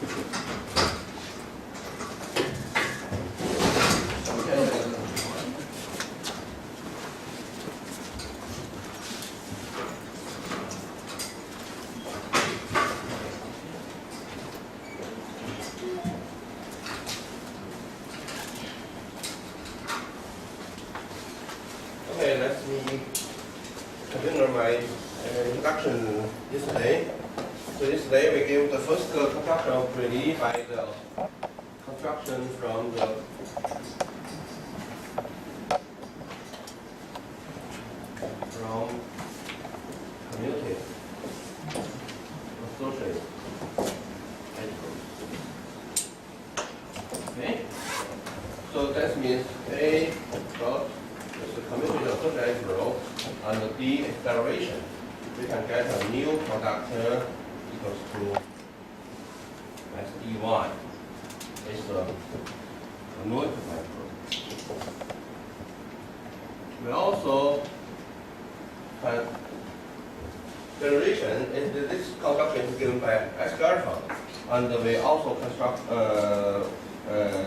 Okay, let me continue my introduction yesterday. So yesterday we gave the first construction of 3D by the construction from the community associate. Okay, so that means A dot is the community associate rho and D is derivation. We can get a new product equals to as dy. It's a null equal. We also have derivation. This construction is given by Algebras, and we also construct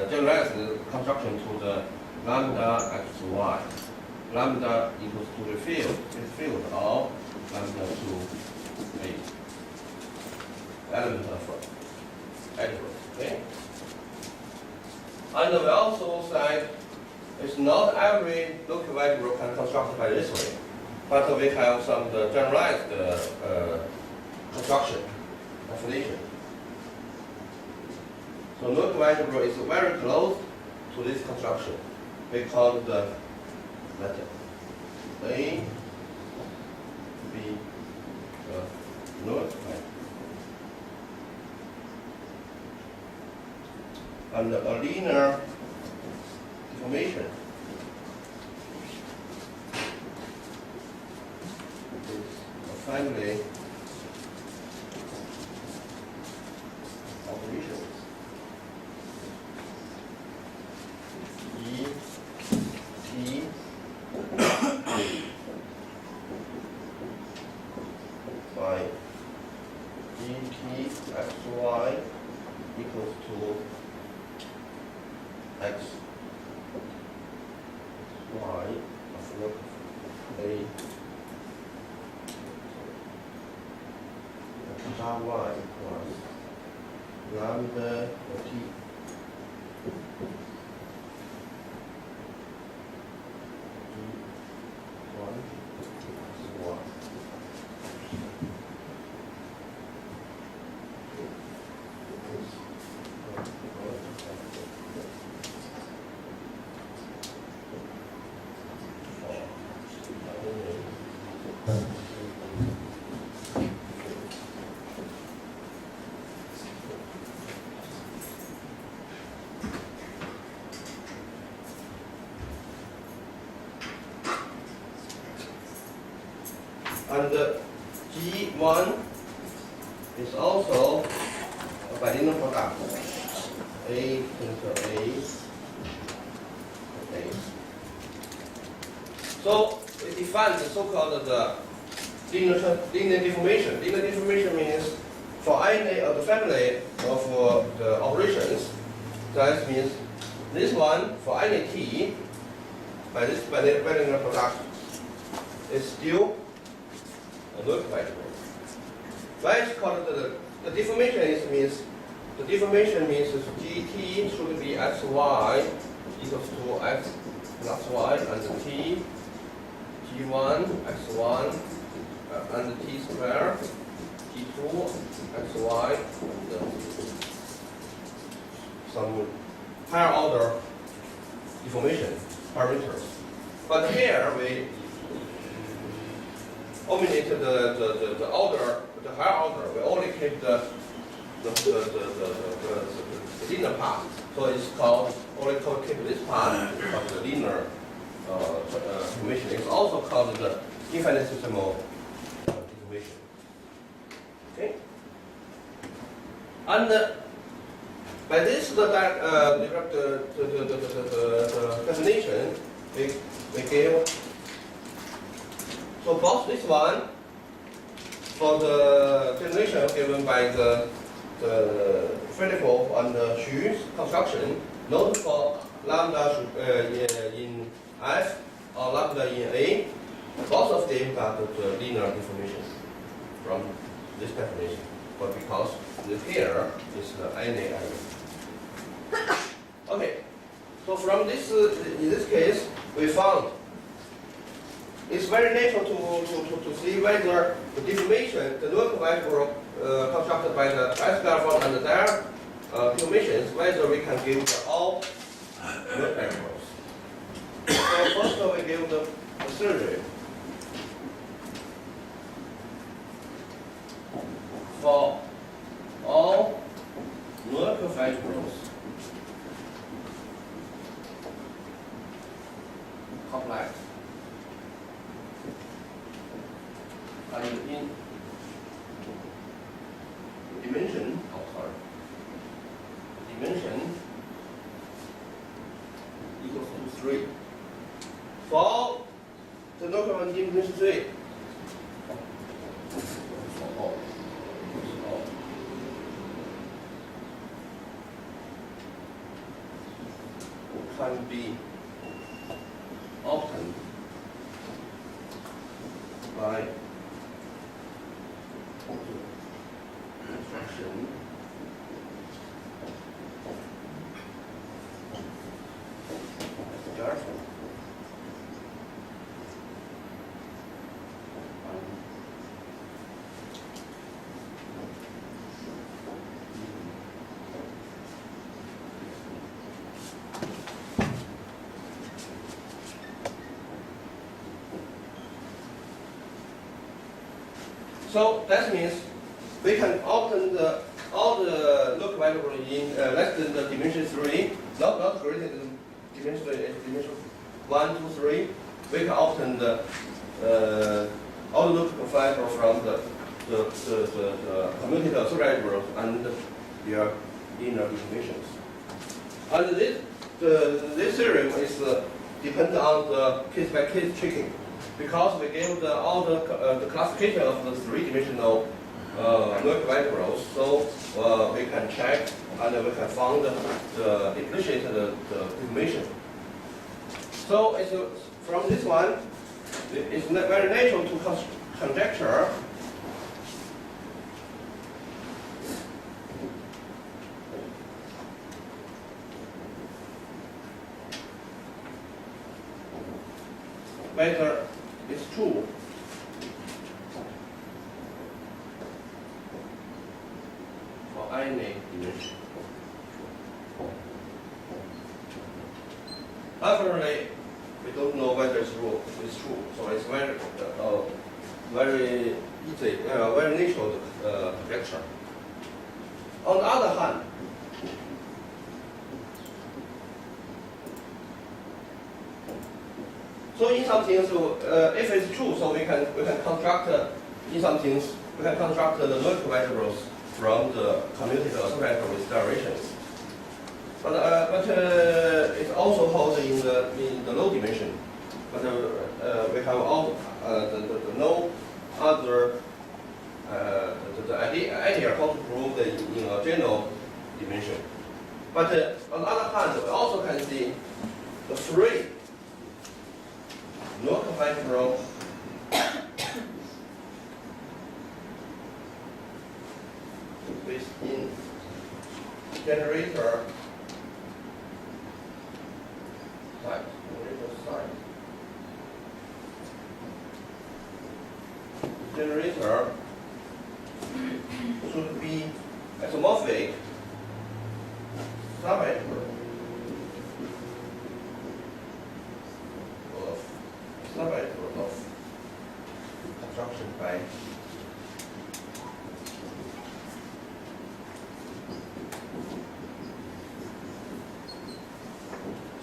generalize the construction to the lambda xy. Lambda equals to the field of lambda to a element of algebra. Okay? And we also said it's not every local algebra can construct by this way, but we have some generalized construction definition. So local algebra is very close to this construction. We call the letter A, B, null algebra. And a linear deformation is a family of operations. E, T, by dt xy equals to x y of log a delta y equals lambda t and G1 is also a binomial product. A into A. So we define the so-called linear deformation. Linear deformation means for any of the family of the operations, that means this one for any t by this binomial product is still a null algebra. Why is called the deformation means the deformation means gt should be xy equals to x plus y and t g1 x1 and t square g2 xy and some higher order deformation parameters. But here we eliminate the order, the higher order. We only keep the linear part. So it's called only keep this part of the linear deformation. It's also called the infinitesimal deformation. Okay. And by this the definition we give. So both this one for the generation given by the Physical and Xu construction, not for lambda in F or lambda in A. Both of them got the linear deformation from this definition, but because the pair is the NA area. Okay, so from this, in this case, we found it's very natural to see whether the deformation, the null algebra constructed by the SQL form and their deformations, whether we can give the all null algebras. So first we give the theory. For all null algebras complex and in dimension, dimension equals to 3. For the local one in dimension 3, for all. Can be obtained by construction So that means we can obtain all the local variable in less than the dimension 3, not greater than dimension 1, 2, 3. We can obtain all the local variable from the commutator variables and their inner deformations. And this theorem is dependent on the case-by-case checking. Because we gave all the classification of the three-dimensional null variables, so we can check and we can find the implicit deformation. So it's, from this one, it's very natural to conjecture whether it's true for any dimension. Actually, we don't know whether it's true. So it's very, very easy, very natural conjecture. On the other hand, so in some things, if it's true, so we can construct in some things we can construct the null variables from the commutator operator with derivations. But it also holds in the low dimension. But we have all no other the idea how to prove that in a general dimension. But on the other hand, we also can see the three null variable within generator side. Generator should be isomorphic subvector of construction by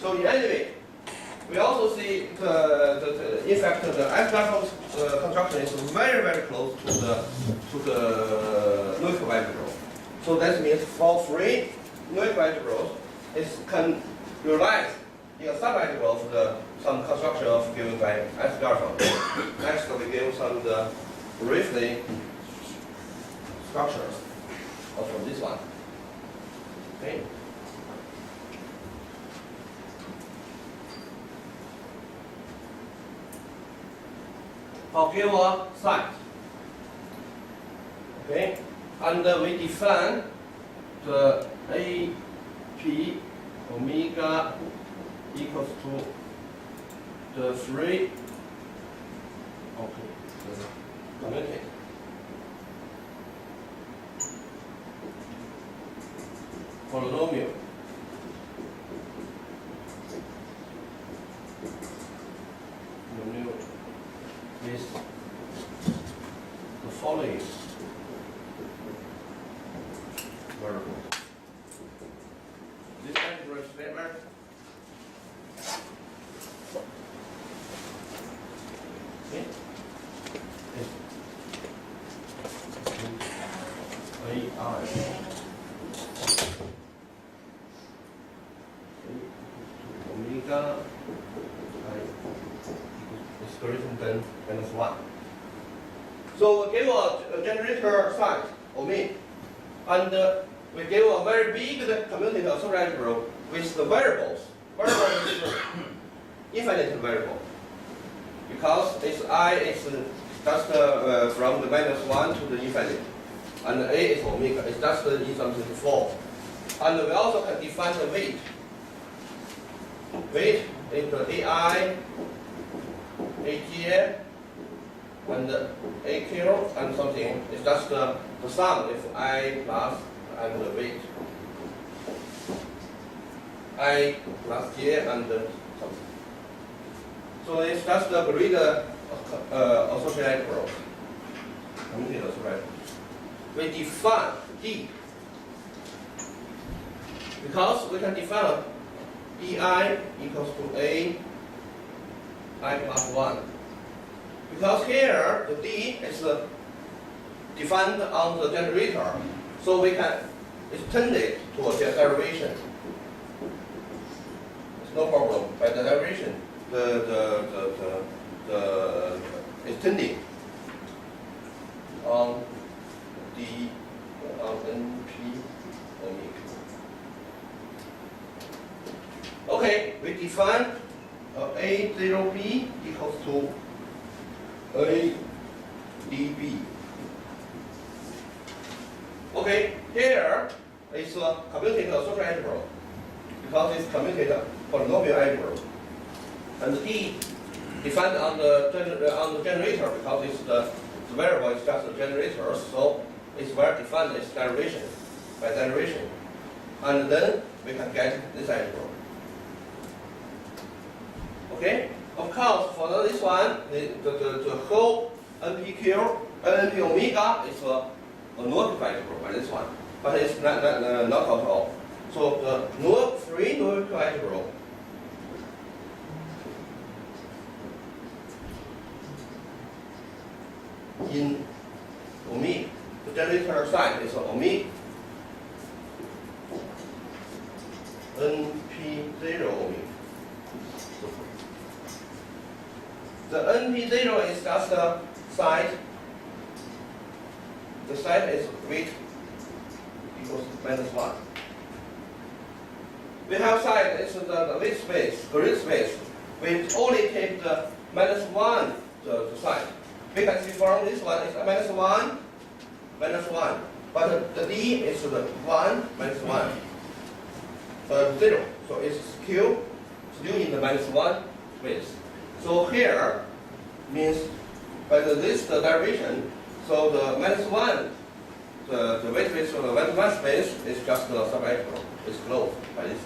so in any way, we also see in fact the S-level construction is very, very close to the null variable. So that means for free null variables, it can realize in a subvariable of some construction of given by S-level. Next, we give some briefly structures from this one. Okay. For given site. Okay, and we define the AP omega equals to the free community. Polynomial. With the following variable. This algebra statement. Okay. AI. Omega is greater than -1. So we give a generator site, omega, and we give a very big commutative algebra with the variables. Variable is infinite variable because its I is just from the -1 to the infinite, and A is omega. It's just in something form. And we also can define the weight. Weight is the AI, AG, and AQ and something. It's just the sum is I plus and the weight. I plus J and something. So it's just the grid associated growth. We define D because we can define DI equals to A I plus 1. Because here the D is defined on the generator, so we can extend it to a derivation. It's no problem by the derivation. The extending on D on NP omega. Okay, we define A0B equals to A dB. Okay, here is a commutative social algebra because it's commutative polynomial algebra, and D defined on the generator because it's the variable is just the generator, so it's well defined as derivation by derivation, and then we can get this algebra. Okay, of course for this one, the whole NP omega is a null algebra by this one, but it's not at all. So the free null algebra in omega, the generator side is omega NP0 omega. The NP0 is just the side. The side is weight equals -1. We have side is the weight space, grid space. We only take the -1 the side. We can see from this one is -1, -1. But the D is the 1, -1. 0. So it's still in the -1 space. So here means by this derivation, so the -1, the weight space of the -1 space is just the subalgebra. It's closed by this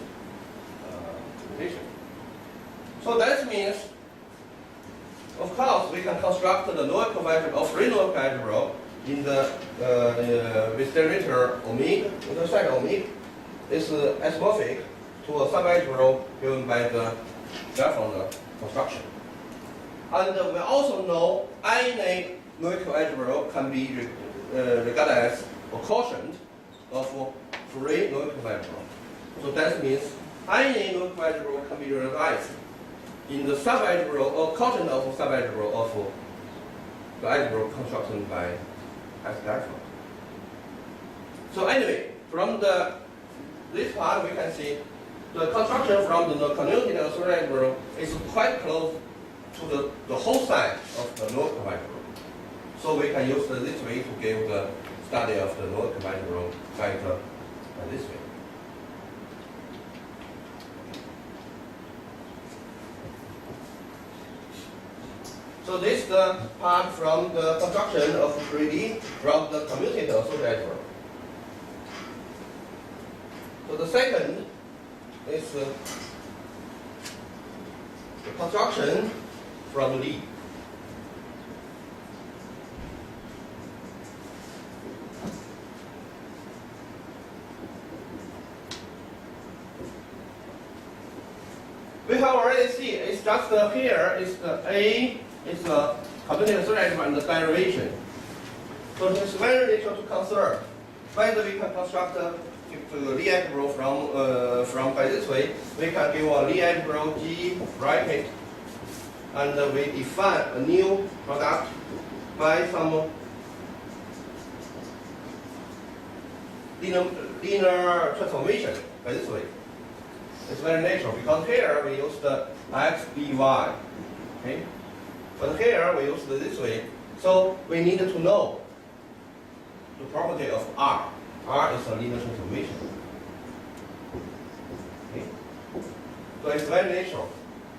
derivation. So that means, of course, we can construct the null algebra or free null algebra in the with generator omega, the side omega is isomorphic to a subalgebra given by the Grafton construction. And we also know any null algebra can be regarded as a quotient of free null algebra. So that means any null algebra can be realized in the subalgebra or quotient of subalgebra of the algebra construction by Grafton. So anyway, from the this part we can see the construction from the community of the algebra is quite close to the whole side of the node algebra. So we can use this way to give the study of the node algebra by this way. So this is the part from the construction of 3D from the commutative social algebra. So the second is the construction from Lie. We have already seen it's just here is the A is the commutative social algebra and the derivation. So it's very little to consider whether we can construct the Lie algebra from by this way. We can give a Lie algebra G bracket, and we define a new product by some linear transformation by this way. It's very natural because here we use the x, b, y, okay? But here we use this way. So we need to know the property of R. R is a linear transformation. Okay? So it's very natural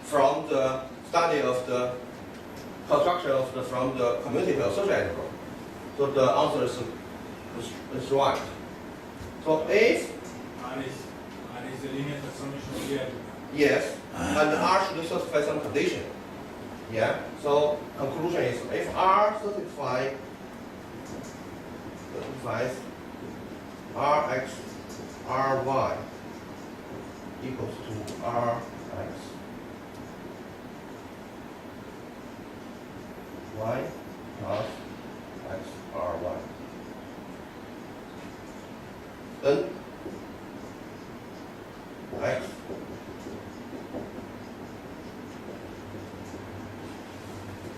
from the study of the construction of from the commutative social algebra. So the answer is right. So if R is the linear transformation of the algebra. yes, and R should satisfy some condition. Yeah. So conclusion is if R satisfies Rx, Ry equals to Rx y plus x Ry, then x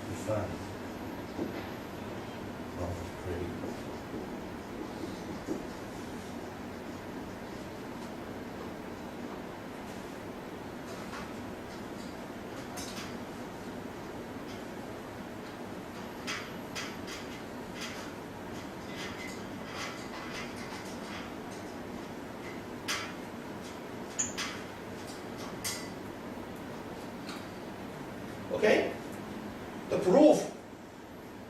defined from 3D. Okay? The proof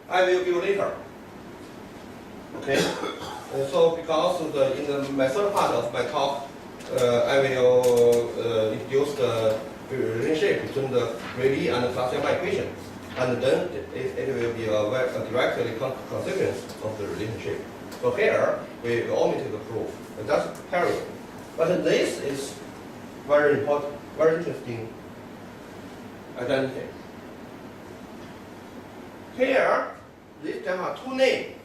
I will give later. Okay? So because in my third part of my talk, I will introduce the relationship between the Rayleigh and the class-Gamma equation, and then it will be a directly consequence of the relationship. So here we omitted the proof. That's parallel. But this is very important, very interesting identity. Here, there are two names,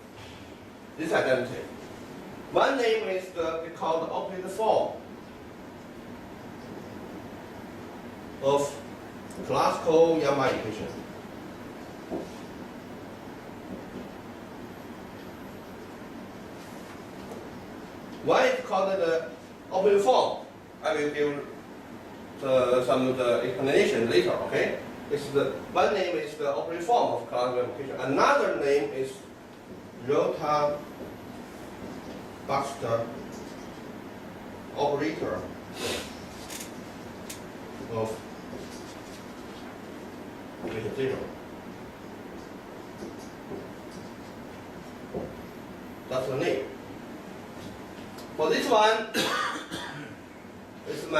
this identity. One name is called the operator form of classical Gamma equation. Why it's called the operator form? I will give some of the explanation later, okay? One name is the operator form of classical equation. Another name is Rota-Baxter operator of equation 0. That's the name. For this one, it's the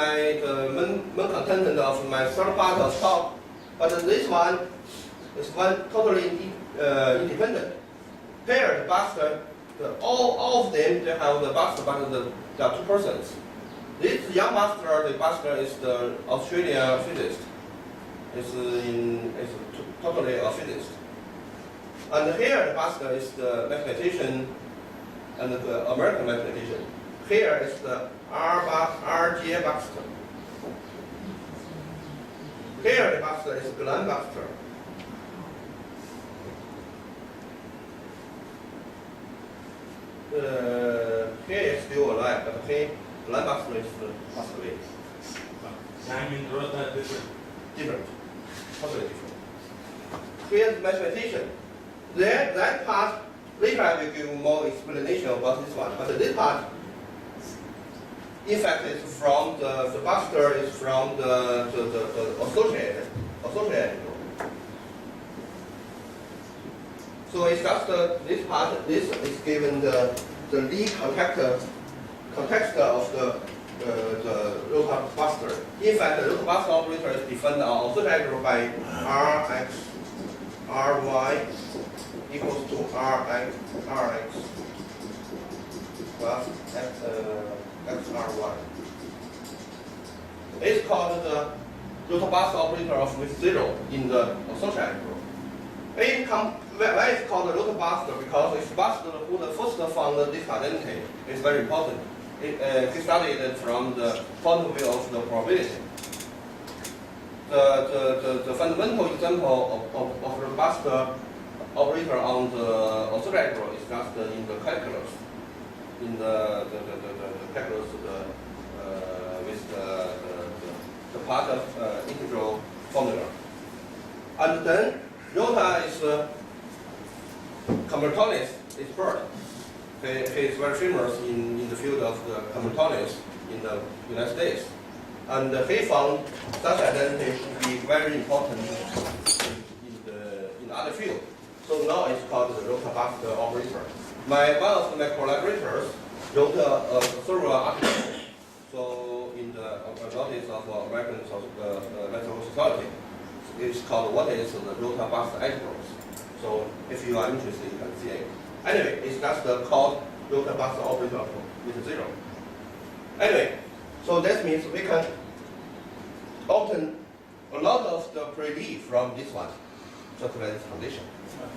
main content of my third part of talk. But this one is totally independent. Here, the Baxter, all of them, they have the Baxter, but there are two persons. This young Baxter, the Baxter is the Australian physicist. It's totally a physicist. And here, the Baxter is the mathematician and the American mathematician. Here is the R.J. Baxter. Here the Baxter is Glenn Baxter. He is still alive, but he Landmass is passed away. Chengming wrote that different. Different. Totally different. Here's mathematician. That part, later I will give more explanation about this one. But this part, in fact, is from the buster is from the associated group. So it's just this part. This is given the Lie context of the rotor buster. In fact, the rotor buster operator is defined on associated group by Rx, Ry equals to Rx plus XRY. It's called the rotor buster operator of with zero in the associated group. Why it's called the rotor buster? Because it's buster who the first found this identity. It's very important. He studied it from the point of view of the probability. The fundamental example of the buster operator on the associated group is just in the calculus. In the calculus with the part of integral formula. And then Rota is combinatorics expert. He is very famous in the field of the combinatorics in the United States. And he found such identity to be very important in other field. So now it's called the Rota buster operator. One of my collaborators wrote a thorough article. So in the notice of American Mathematical Society, it's called "What is the Rota buster algebras?" So if you are interested, you can see it. Anyway, it's just called Rota buster operator with zero. Anyway, so that means we can obtain a lot of the pre-Lie from this one, circular condition.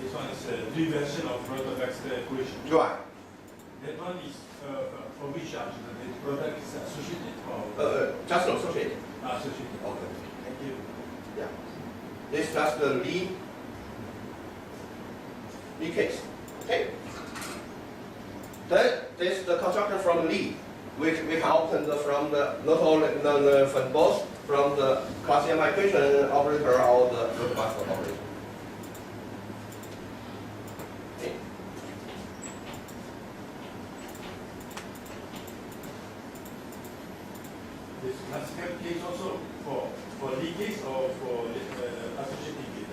This one is a reversion of Rota-Baxter equation. Right. That one is for which charge? The product is associated or? Just associated. Associated. Okay. Thank you. Yeah. This is just the Lie case. Okay. Then this is the construction from Lie. We can obtain from the not only from both from the Clausian equation operator or the Rota buster operator. Okay. This classical case also for Lie case or for associated case?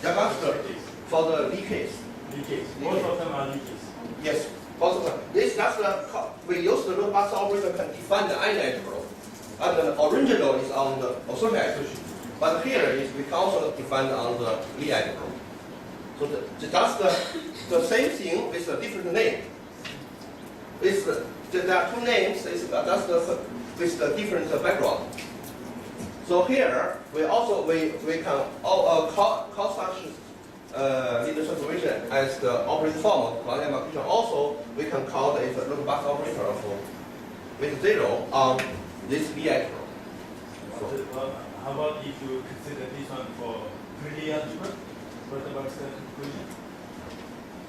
Buster for the Lie case. Lie case. Both of them are Lie case. Yes. Possible. This just we use the Rota buster operator can define the integral, and the original is on the associated. But here is we can also define on the Lie integral. So just the same thing with a different name. There are two names. It's just with the different background. So here we also we can call such linear transformation as the operator form of Clausian equation. Also, we can call it a Rota buster operator with zero on this Lie integral. How about if you consider this one for pre-Lie algebra? Rota-Baxter equation?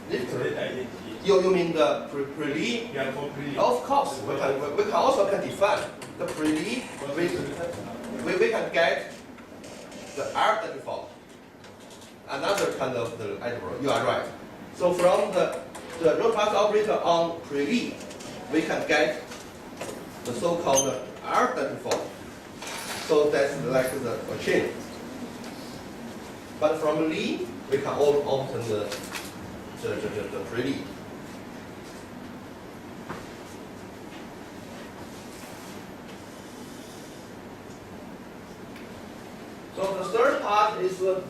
That identity. You mean the pre-Lie? Yeah, for pre-Lie. Of course, we can also define the pre-Lie. We can get the algebra form. Another kind of the algebra. You are right. So from the Rota buster operator on pre-Lie, we can get the so-called algebra form. So that's like the chain. But from Lie, we can all obtain the pre-Lie. So the third part is the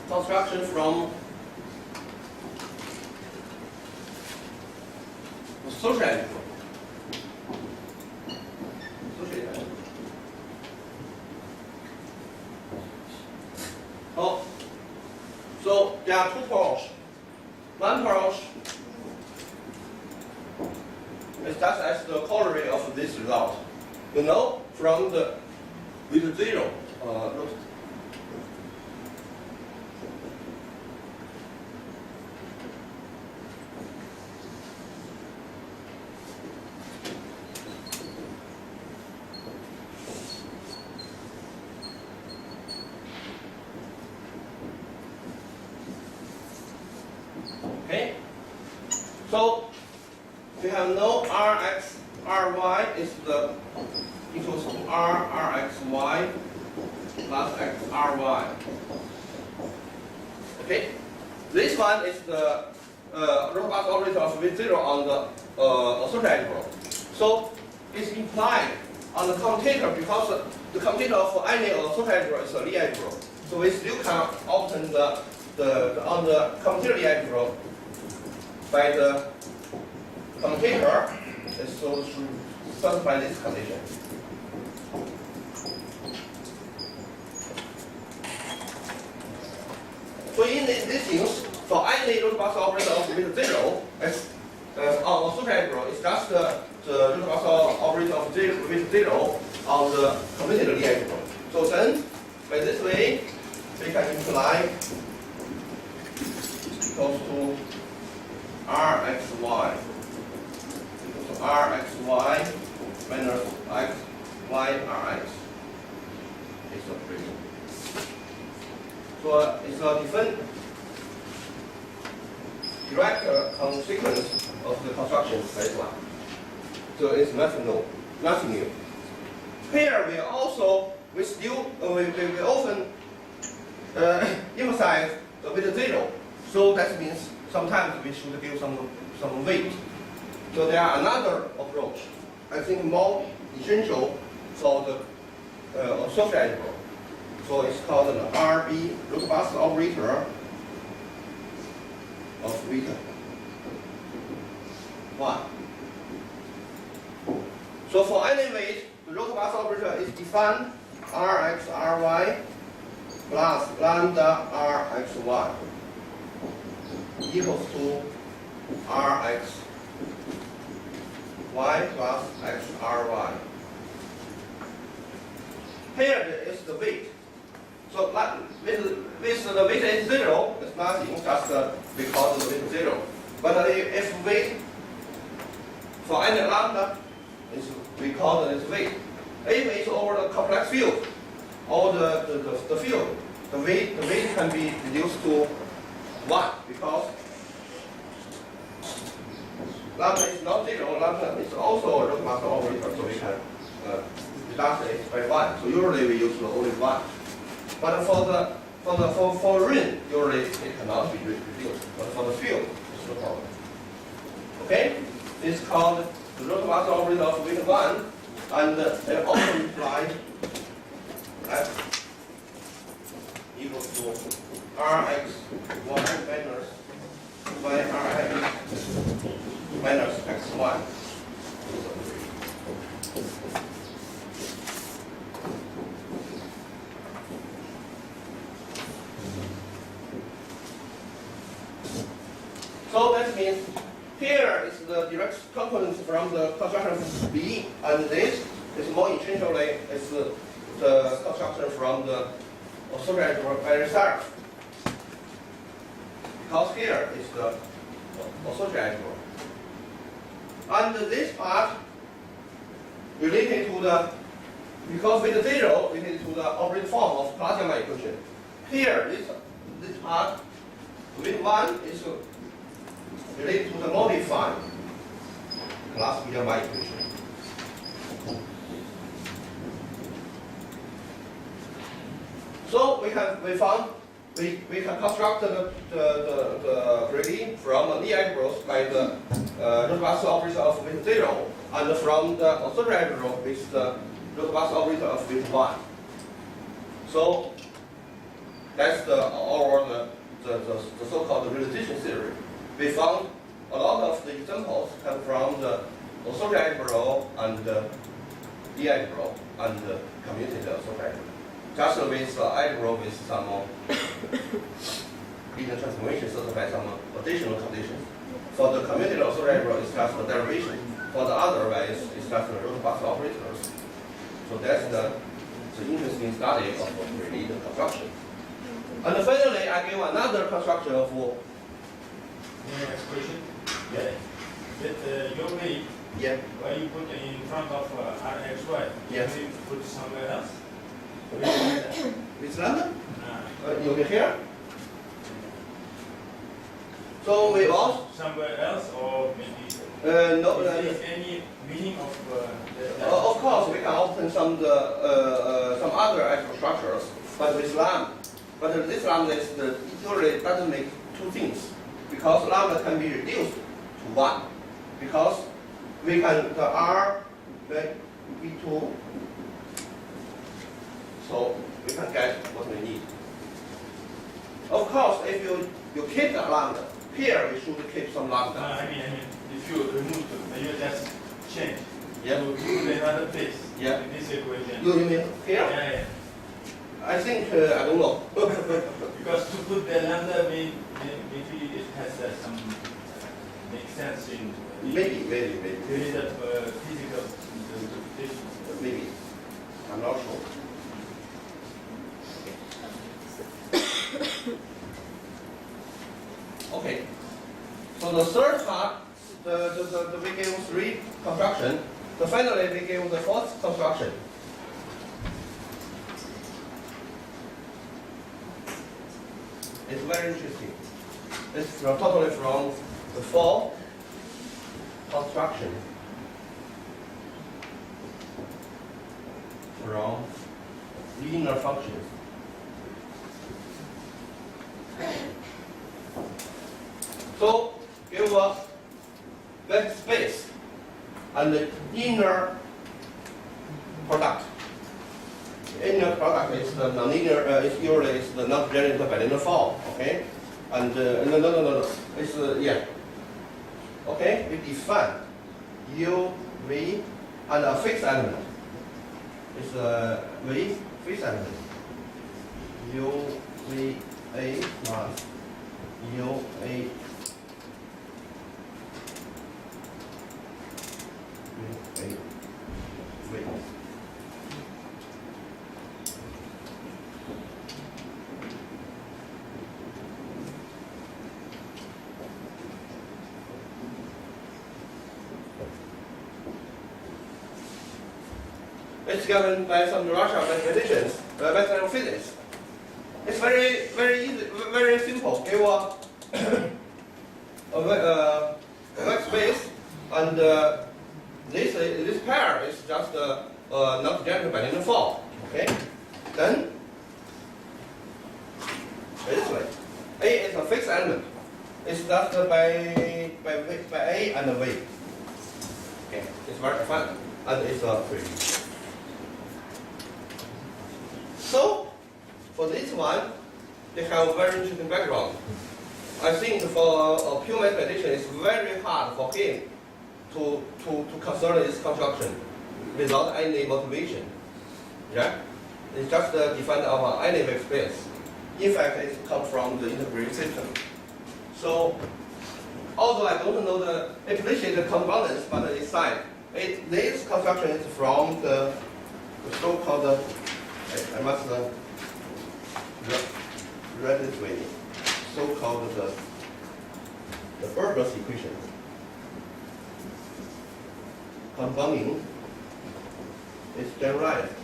construction from associated group. Oh, so there are two pearls. One pearl is just as the corollary of this result. You know, from the with zero. we have no Rx, Ry is the equals to Rxy plus Xry. Okay, this one is the robust operator of V0 on the social algebra. So it's implied on the commutator because the commutator of any social algebra is a Lie algebra. So we still can obtain on the commutator Lie algebra by the commutator. So to satisfy this condition. So in these things, for any robust operator of V0, as on social algebra, it's just the robust operator of V0 on the commutator Lie algebra. So then, by this way, we can imply equals to Rxy equals to Rxy minus Xy Rx. It's a pretty. So it's a different direct consequence of the construction by this one. So it's nothing new. Here we also we often emphasize the weight zero. So that means sometimes we should give some weight. So there are another approach, I think more essential for the social algebra. So it's called an RB, robust operator of weight 1. So for any weight, the robust operator is defined Rx, Ry plus lambda Rxy equals to Rx y plus Xry. Here is the weight. So with the weight is 0, it's nothing, just we call the weight 0. But if weight for any lambda, we call it weight. If it's over the complex field, or the field, the weight can be reduced to 1 because lambda is not 0, lambda is also a robust operator, so we can reduce it by 1. So usually we use only 1. But for ring, usually it cannot be reduced. But for the field, it's no problem. Okay? This is called the robust operator of weight 1, and it also implies F equals to Rx y minus Yrx minus Xy. So that means here is the direct component from the construction of B, and this is more essentially is the construction from the social algebra by itself. Because here is the social algebra. And this part related to the, because with 0 related to the operator form of class gamma equation. Here, this part with 1 is related to the modified class gamma equation. So we can construct the gradient from the algebras by the robust operator of weight 0, and from the social algebra with the robust operator of weight 1. So that's the so-called realization theory. We found a lot of the examples come from the social algebra and the algebra and the commutative social algebra. Just with algebra with some linear transformation satisfy some additional conditions. For the commutative social algebra, it's just the derivation. For the other ways, it's just the robust operators. So that's the interesting study of related construction. And finally, I give another construction of. Next question. Yeah. With your weight, Yeah. why you put in front of Rxy? Yes. You put somewhere else. Which lambda? Over here. So we also somewhere else, or maybe No. Is there any meaning of Of course, we can open some other algebra structures, but with lambda. But this lambda usually doesn't make two things, because lambda can be reduced to 1, because we can the R be 2, so we can get what we need. Of course, if you keep the lambda, here we should keep some lambda. I mean, if you remove them, then you just change. Yeah. You put another place Yeah. in this equation. You mean here? Yeah. I think, I don't know. Because to put the lambda, maybe it has some makes sense in. Maybe. There is a physical interpretation. Maybe. I'm not sure. Okay. So the third part, we gave 3 construction. So finally we gave the 4th construction. It's very interesting. It's totally from the 4 construction from linear functions. So give a vector space and the inner product. Inner product is the nonlinear. It's usually the not generated by linear form. Okay, and no. It's yeah. Okay, we define U, V, and a fixed element. It's a V fixed element. U, V, A plus U, A. V, It's given by some Russian mathematicians, mathematical physics. It's very easy, very simple. Give a vector space, and this pair is just not generated by linear form. Okay, then this way, A is a fixed element. It's just by A and V. Okay, it's very fun, and it's free. So, for this one, they have a very interesting background. I think for a pure mathematician, it's very hard for him to consider this construction without any motivation. Yeah? It's just defined of any vector space. In fact, it comes from the integrated system. So, although I don't know the implicit components, but inside, this construction is from the so-called I must read this way, so-called the Algebras equation. Compounding is generalized.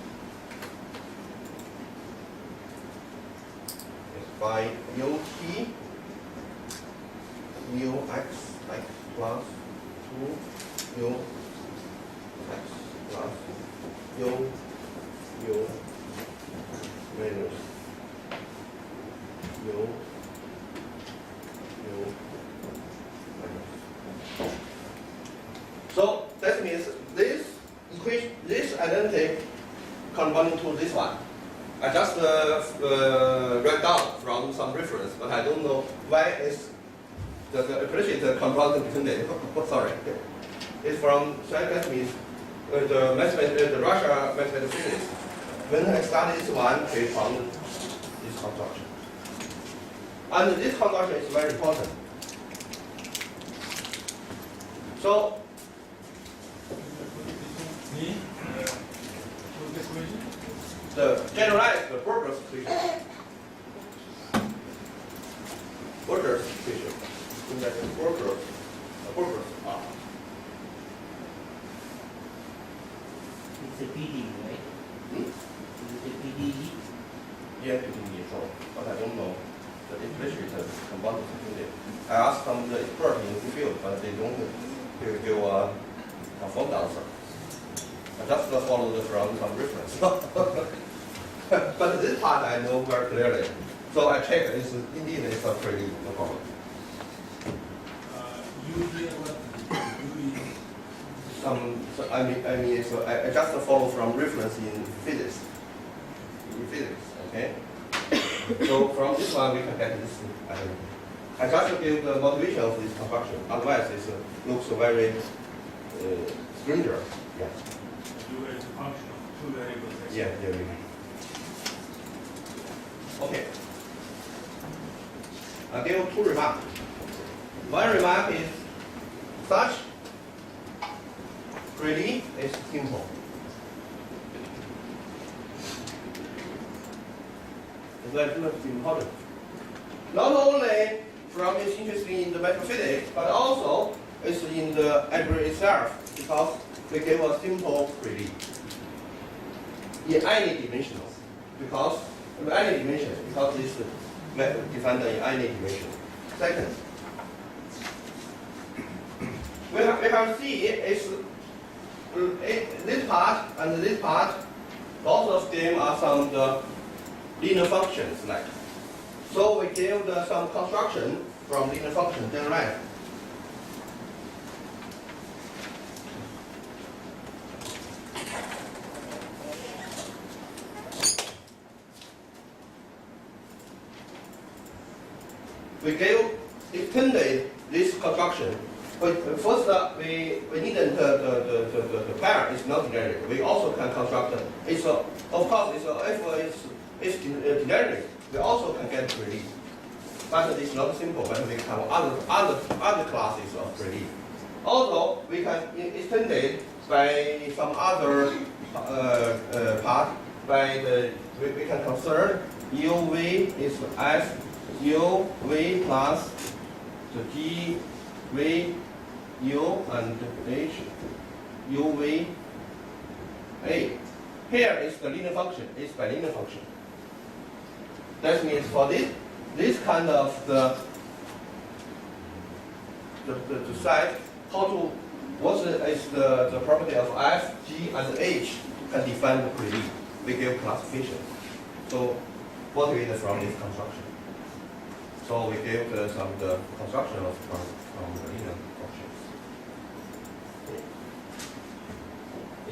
It's by ut ux plus 2 ux plus u minus u minus. So that means this equation, this identity corresponding to this one. I just write down from some reference, but I don't know why is the implicit component between them. Sorry, it's from. So that means the Russia mathematicians. When I studied this one, they found this construction. And this construction is very important. So, the generalized Algebras equation. Algebras equation. In that Algebras are. It's a PD, right? It's a PDE. Yeah, PDE, so, but I don't know the implicit components between them. I asked some the expert in the field, but they don't he will give a confirmed answer. I just followed from some reference. But this part I know very clearly. So I check it's indeed it's a pretty no problem. Usually what I just follow from reference in physics. Okay? So from this one we can get this identity. I just give the motivation of this construction. Otherwise it looks very strange. Yeah. do as a function of two variables. Yeah, yeah. Okay. I give two remarks. One remark is such really is simple. That's important. Not only from its interest in the metaphysics, but also it's in the algebra itself, because we give a simple relief in any dimension, because this method defined in any dimension. Second, we have see is this part and this part, both of them are some the linear functions like. So we give some construction from linear function derived. We give extended this construction. But first, we needn't the pair is not generic. We also can construct it's of course if it's generic, we also can get relief. But it's not simple. But we have other classes of relief. Also, we can extend it by some other part. We can consider UV is F UV plus the GV U and H UV A. Here is the linear function. It's bilinear function. That means for this kind of the site, what is the property of F, G, and H can define the relief. We give classification. So what is from this construction? So we give some the construction of from the linear functions.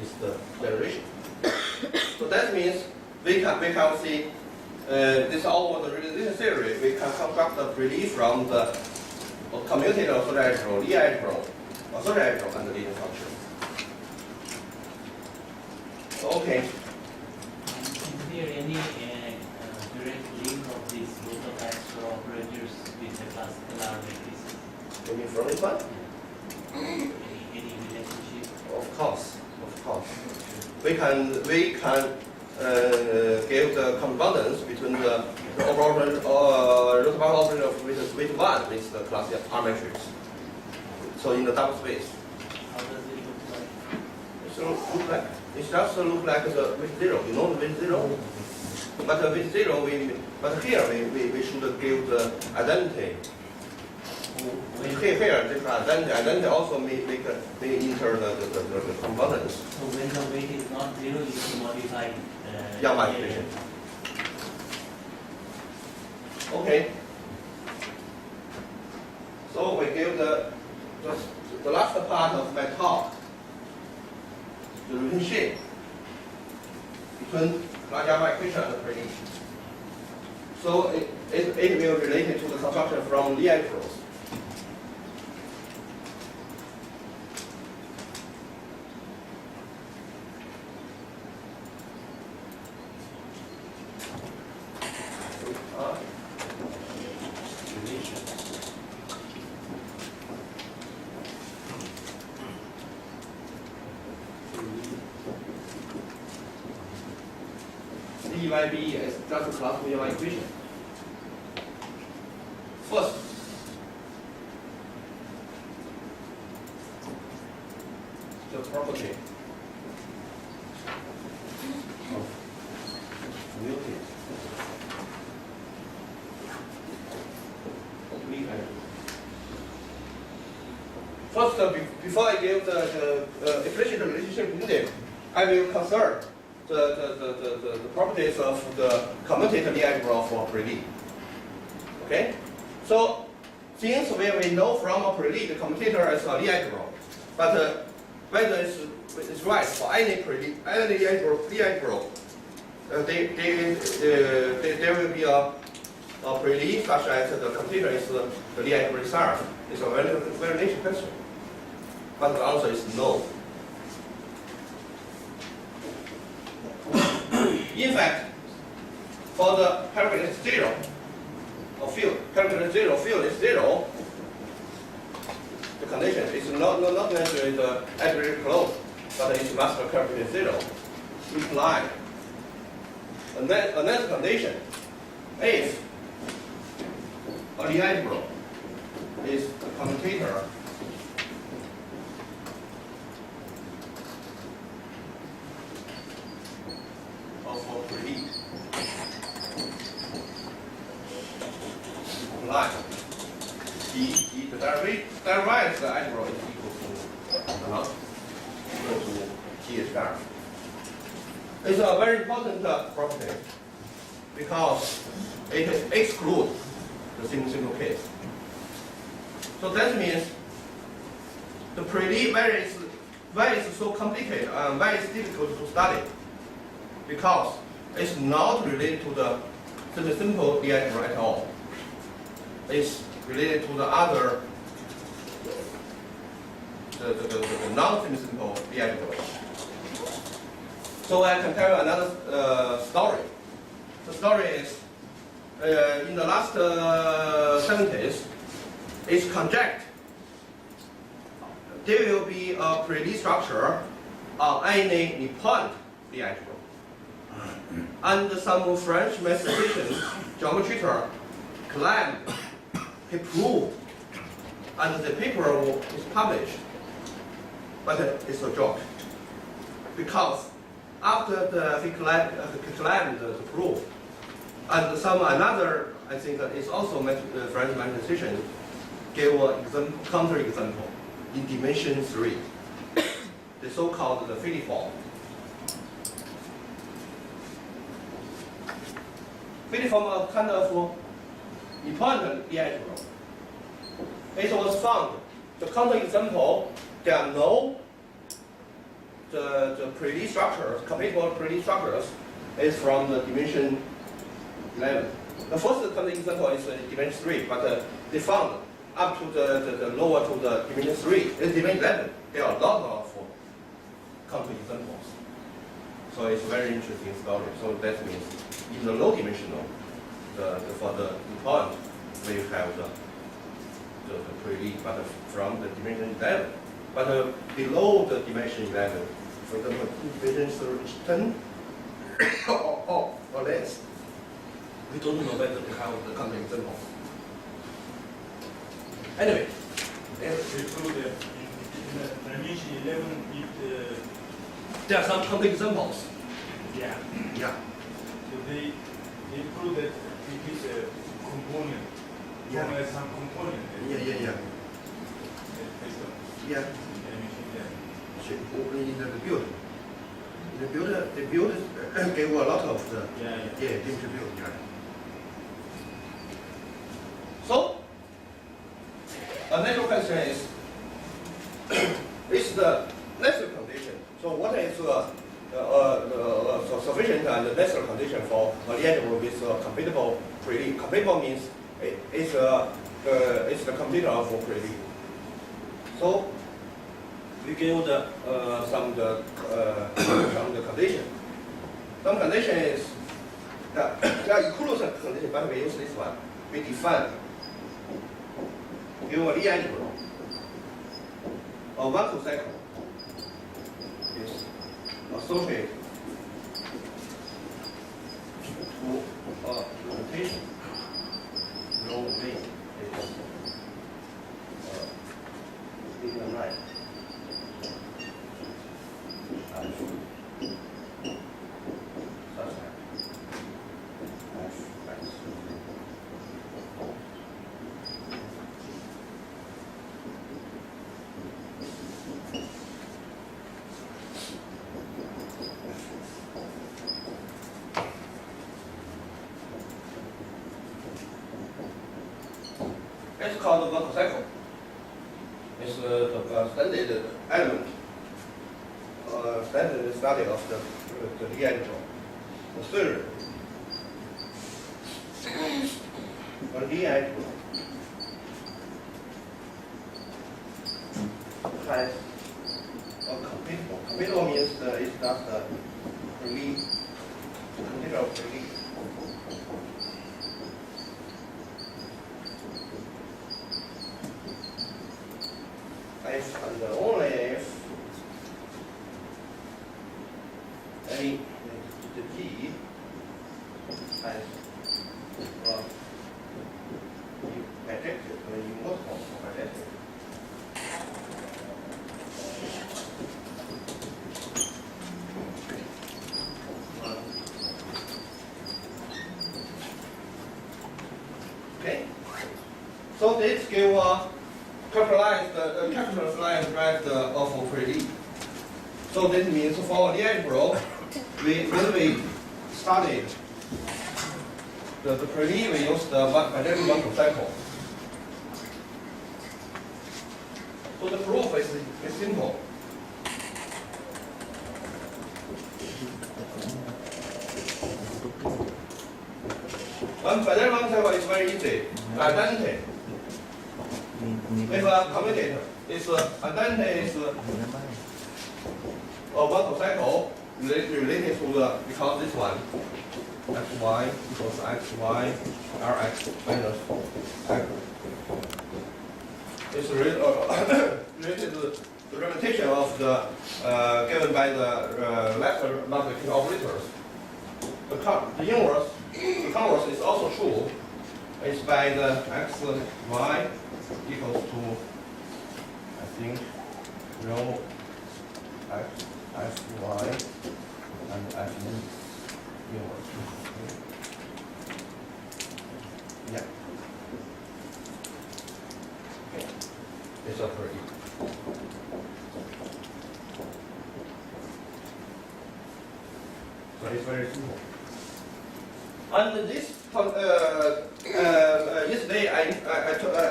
It's the derivation. So that means we can see this all the relation theory. We can construct the relief from the commutative auxiliary algebra, and the linear function. Okay. Is there any direct link of these both of extra operators with the classical R matrices? You mean from this one? Any relationship? Of course. We can give the correspondence between the operator root about operator with one with the class R matrix. So in the double space. How does it look like? It just look like the with zero. You know the with zero. But with zero, but here we should give the identity. Here this identity also may enter the components. So when the weight is not zero, you can modify. Yeah, modification. Okay. So we give the last part of my talk, the relationship between Algebra equation and the prediction. So it will relate to the construction from the Algebras. DYB is just a class of your equation. First, the property of Newton. First, before I give the implicit relationship index, I will consider the properties of the commutator Lie algebra for pre-Lie. Okay? So, since we know from a pre-Lie the commutator is a Lie algebra, but whether it's right for any pre-Lie, any Lie algebra, there will be a pre-Lie such as the commutator is the Lie algebra itself. It's a very niche question. But the answer is no. In fact, for the calculus 0 of field, calculus 0 field is 0, the condition is not necessarily the aggregate close, but it must be calculus 0 implied. And then another condition, if a Lie algebra is the commutator of a pre-Lie, line the derivative algebra is equal to G star. It's a very important property because it excludes the simple case. So that means the pre-Lie why it's so complicated and why it's difficult to study, because it's not related to the simple Lie algebra at all. It's related to the other the non-simple Lie algebra. So I can tell you another story. The story is in the last 70s, it's conjectured there will be a pre-Lie structure on any Nippon Lie algebra. And some French mathematician, geometer, claimed he proved, and the paper is published. But it's a joke, because after he claimed the proof, and another, I think is also French mathematician, gave a counter example in dimension 3, the so-called the filiform. Filiform are kind of important Lie algebra. It was found, the counter example, there are no the pre-Lie structures, compatible pre-Lie structures, is from the dimension 11. The first counter example is dimension 3, but they found up to the lower to the dimension 3, in dimension 11, there are a lot of counter examples. So it's a very interesting story. So that means in the low dimensional, for the point, we have the pre-Lie, but from the dimension 11. But below the dimension 11, for example, dimension 10 or less, we don't know whether we have the counter example. Anyway, They prove that in dimension 11, there are some counter examples. yeah. Yeah. So they prove that it is a component. Yeah. As some component. Yeah. Based on Yeah. dimension 11. In the build. The build gave a lot of the dimension build. Yeah. So, a natural question is the necessary condition. So what is sufficient and necessary condition for a Lie algebra with compatible pre-Lie? Compatible means it's the commutator of pre-Lie. So we give some condition. Some condition is there are equivalence condition, but we use this one. We define give a Lie algebra. A one cycle is associated to a rotation. No way is linear line. is called the Wankel cycle. It's the standard element, standard study of the Lie algebra. The theory of Lie algebra has a computable. Computable means it's just the Lie, computer of Lie. If and only if any the G has adjective or immutable adjective. Okay, so this give characterized of pretty. So this means for the algebra, when we studied the pretty, we use the quadratic Wankel cycle. So the proof is simple. One quadratic Wankel cycle is very easy. Identity. If a commutator is identity is a Wankel cycle related to the, because this one xy equals xy rx minus x is related to the representation of the given by the vector multiplication operators. The inverse, the converse is also true. It's by the xy equals to, I think, rho x fy and f inverse. Yeah. Okay. It's a pretty. So it's very simple. And this yesterday I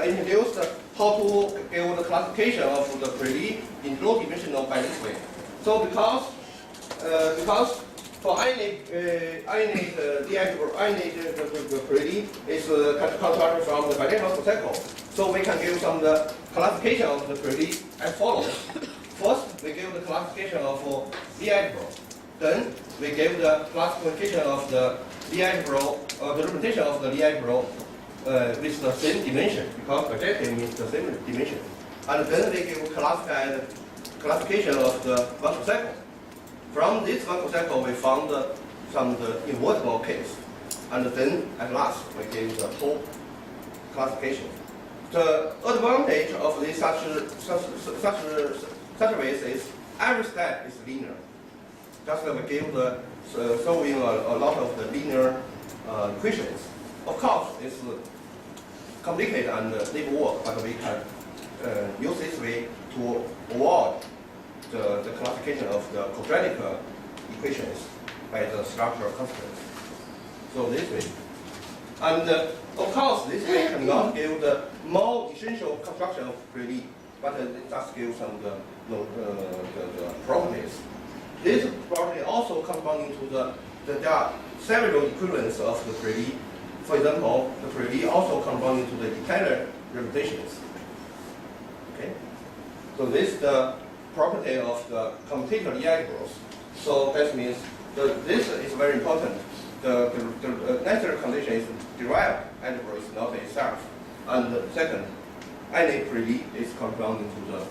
introduced how to give the classification of the pretty in low dimensional by this way. So because for any the pretty is constructed from the quadratic Wankel cycle. So we can give some the classification of the pretty as follows. First, we give the classification of Lie algebra. Then we give the classification of the Lie algebra, the representation of the Lie algebra with the same dimension, because quadratic means the same dimension. And then we give classification of the Wankel cycle. From this Wankel cycle, we found some the invertible case, and then at last we gave the whole classification. The advantage of this such ways is every step is linear. Just like we give the solving a lot of the linear equations. Of course, it's complicated and need work, but we can use this way to avoid the classification of the quadratic equations by the structural constants. So this way. And of course, this way cannot give the more essential construction of pretty, but it just gives some the properties. This property also corresponding to there are several equivalents of the pretty. For example, the pretty also corresponding to the Italian representations. Okay, so this is the property of the commutator Lie algebras. So that means this is very important. The necessary condition is derived algebra is not itself. And second, any pretty is corresponding to the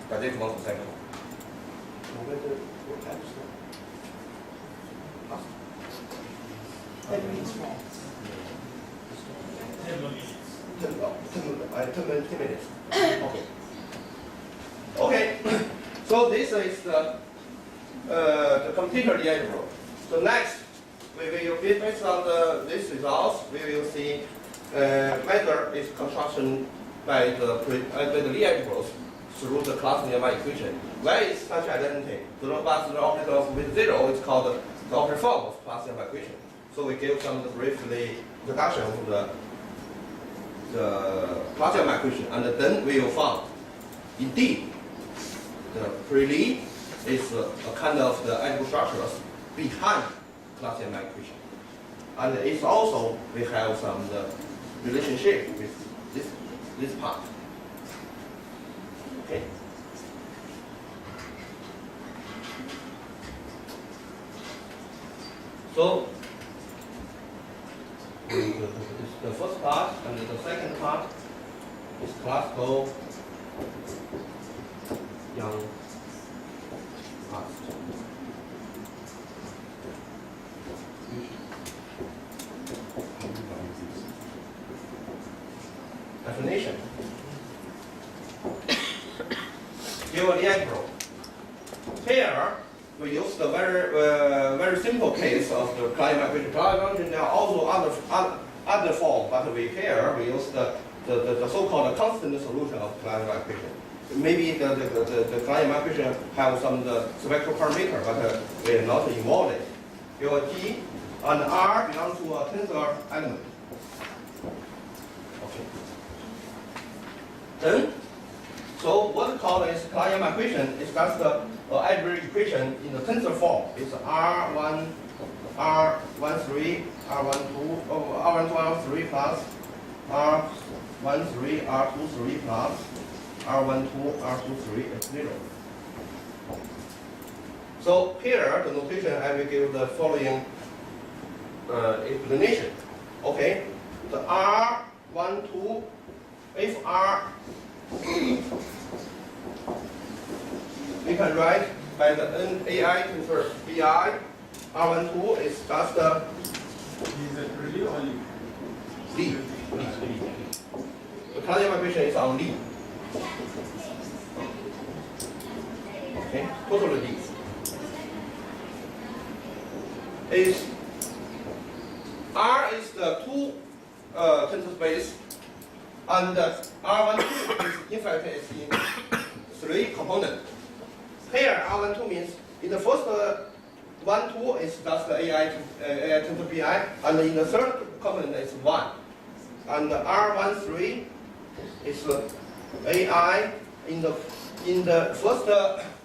quadratic Wankel cycle. Ten minutes. Okay. Okay. So this is the commutator Lie algebra. So next, we will based on these results, we will see whether its construction by the Lie algebras through the class nearby equation. Where is such identity? The operator of with zero is called the operator form of class nearby equation. So we give some briefly introduction of the the classical equation, and then we will find indeed the pre is a kind of the algebra structures behind classical equation, and it's also we have some the relationship with this part. Okay. So the first part and the second part is classical young past. Definition. Give an example. Here we use the very simple case of the client migration. Client migration, there are also other form, but we use the so-called constant solution of client migration. Maybe the client migration have some spectral parameter, but we are not involved in it. Your T and R belong to a tensor element. Okay. Then, so what we call is client migration is just the algebra equation in the tensor form. It's R1, R13, R12, R13 plus R13, R23 plus R12, R23 is 0. So here the notation I will give the following explanation. Okay, the R12, if R we can write by the NAI tensor BI. R12 is just the Is it really or lead? lead. The classical migration is on lead. Okay, totally lead. Is R is the two tensor space, and R12 is in fact is in 3 components. Here R12 means in the first 1, 2 is just the AI tensor BI, and in the third component is 1. And R13 is AI in the first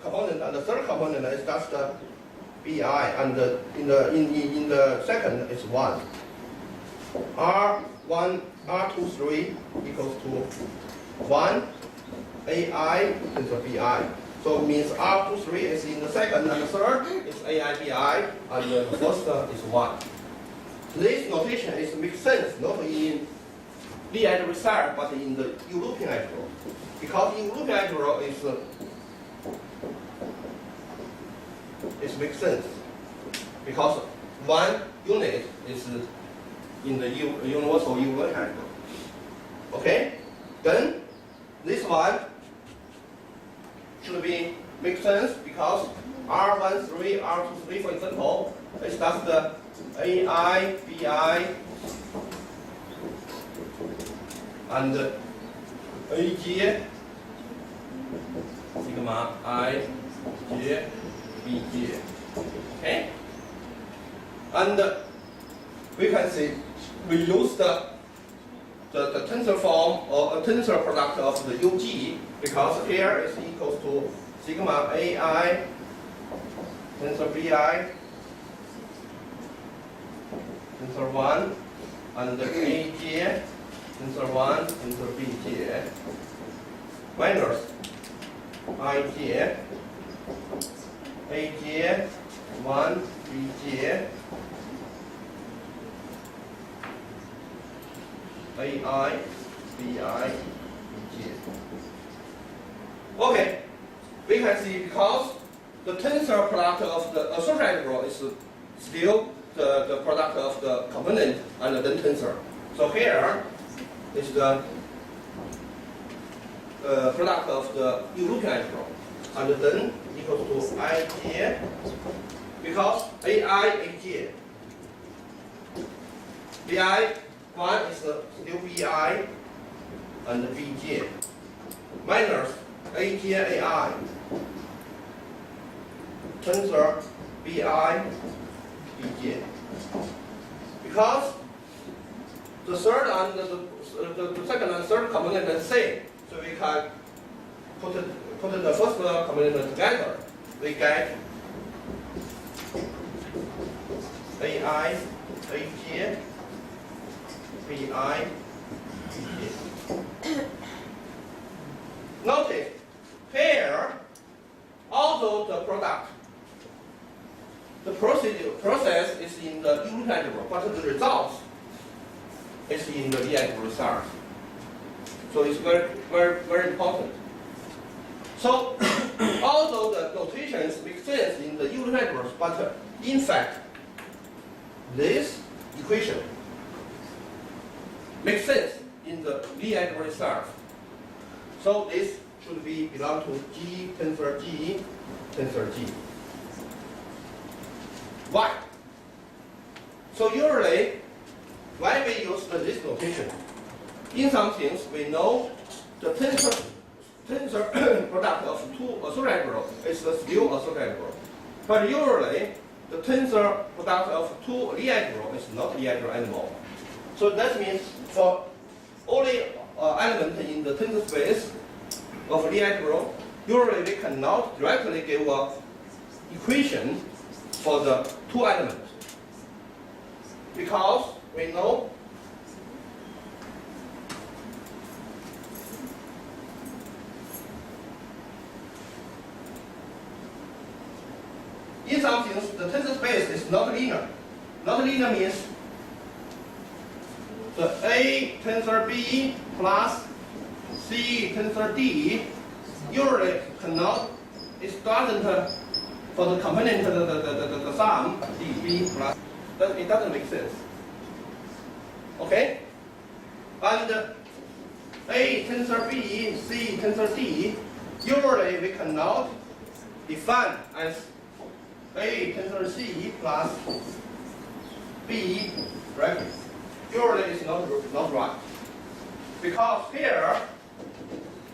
component, and the third component is just BI, and in the second is 1. R1, R23 equals to 1 AI tensor BI. So it means R23 is in the second, and the third is AIBI, and the first is 1. This notation makes sense not in the algebra itself, but in the European algebra. Because in European algebra it makes sense. Because one unit is in the universal U1 algebra. Okay? Then this one should be make sense because R13, R23, for example, is just the AI, BI, and AJ, sigma I, J, BJ. Okay? And we can see we use the tensor form or a tensor product of the UG because here is equals to sigma AI tensor BI tensor 1 and AJ tensor 1 tensor BJ minus IJ AJ 1 BJ AI, BI, BJ. Okay, we can see because the tensor product of the associated algebra is still the product of the component and then tensor. So here is the product of the European algebra, and then equals to IJ because AI, AJ, BI. 1 is still BI and BJ minus AJ AI tensor BI BJ because the third and the second and third component are the same. So we can put the first component together. We get AI, AJ, BI, BJ. Notice here, although the product, the process is in the unit algebra, but the results is in the Lie algebra itself. So it's very, very, very important. So although the notations make sense in the unit algebra, but in fact, this equation makes sense in the Lie algebra itself. So this should be belong to G tensor G tensor G. Why? So usually, why we use this notation? In some things, we know the tensor product of two isolateral is still isolateral. But usually, the tensor product of two algebra is not algebra anymore. So that means for only element in the tensor space of algebra, usually we cannot directly give an equation for the two elements. Because we know in some things the tensor space is not linear. Not linear means the A tensor B plus C tensor D usually cannot, it doesn't for the component the sum dB plus, it doesn't make sense. Okay? And A tensor B, C tensor D, usually we cannot define as A tensor C plus B bracket. Usually it's not right. Because here,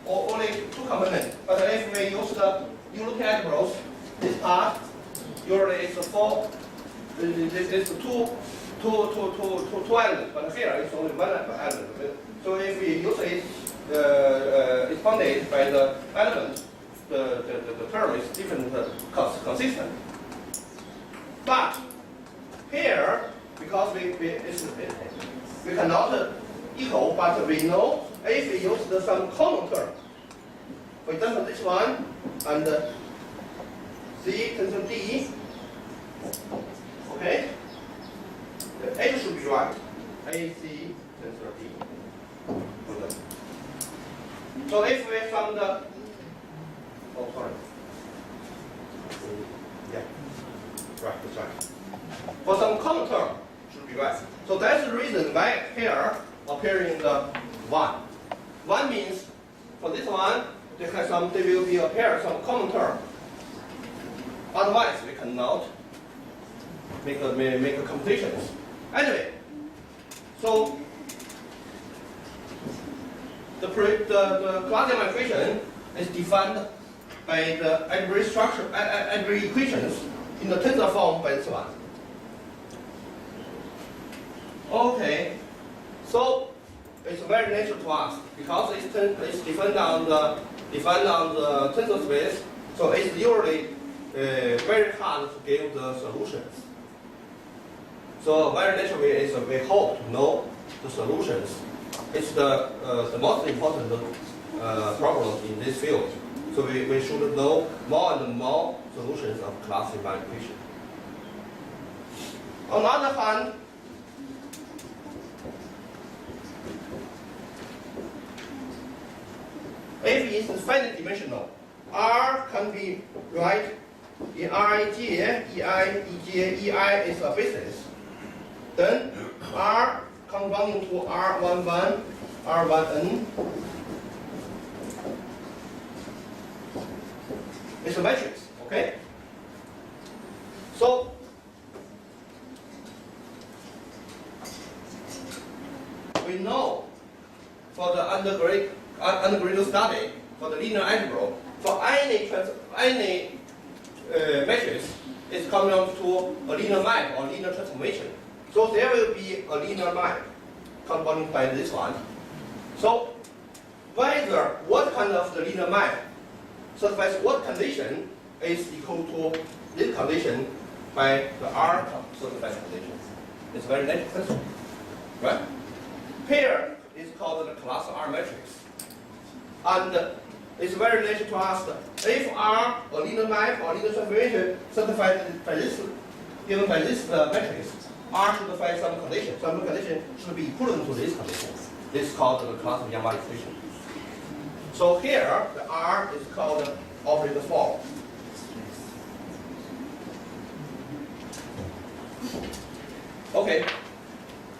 only two components. But if we use the unit algebras, this part usually is four. This is two elements, but here it's only one element. So if we use it expanded by the element, the term is different, consistent. But here, because we cannot equal, but we know if we use some common term, for example, this one and C tensor D, okay? The A should be right. AC tensor D. Okay. So if we found the, oh sorry. Yeah. Right, that's right. For some common term, should be right. So that's the reason why here appearing the 1. 1 means for this one, there will be appear some common term. Otherwise, we cannot make a computations. Anyway, so the Clausian equation is defined by the algebraic structure, algebraic equations in the tensor form by this one. Okay, so it's very natural to us because it's defined on the tensor space. So it's usually very hard to give the solutions. So very naturally is we hope to know the solutions. It's the most important problem in this field. So we should know more and more solutions of Clausian equation. On the other hand, if it's finite dimensional, R can be right in Rij, Ei, Ej, Ei is a basis. Then R corresponding to R11, R1n is a matrix, okay? So we know for the undergraduate study for the linear algebra, for any matrix is coming to a linear map or linear transformation. So there will be a linear map corresponding by this one. So whether what kind of the linear map satisfies what condition is equal to this condition by the R satisfied condition. It's a very natural question, right? Here is called the class R matrix. And it's very natural to ask if R or linear map or linear transformation satisfied by this, given by this matrix, R should find some condition. Some condition should be equivalent to this condition. This is called the class of Yamaha equation. So here, the R is called operator form. Okay,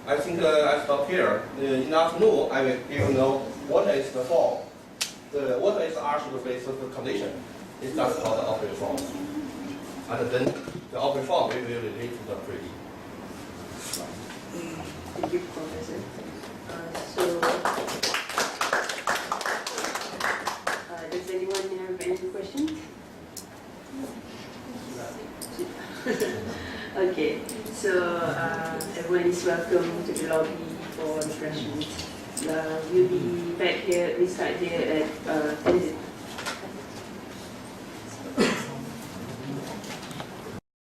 I think I stop here. In the afternoon, I will give you know what is the form. What is the R should be the condition. It's just called the operator form. And then the operator form will relate to the 3D. Thank you, Professor. Does anyone have any questions? Okay, so everyone is welcome to the lobby for refreshments. We'll be back here, we start here at 10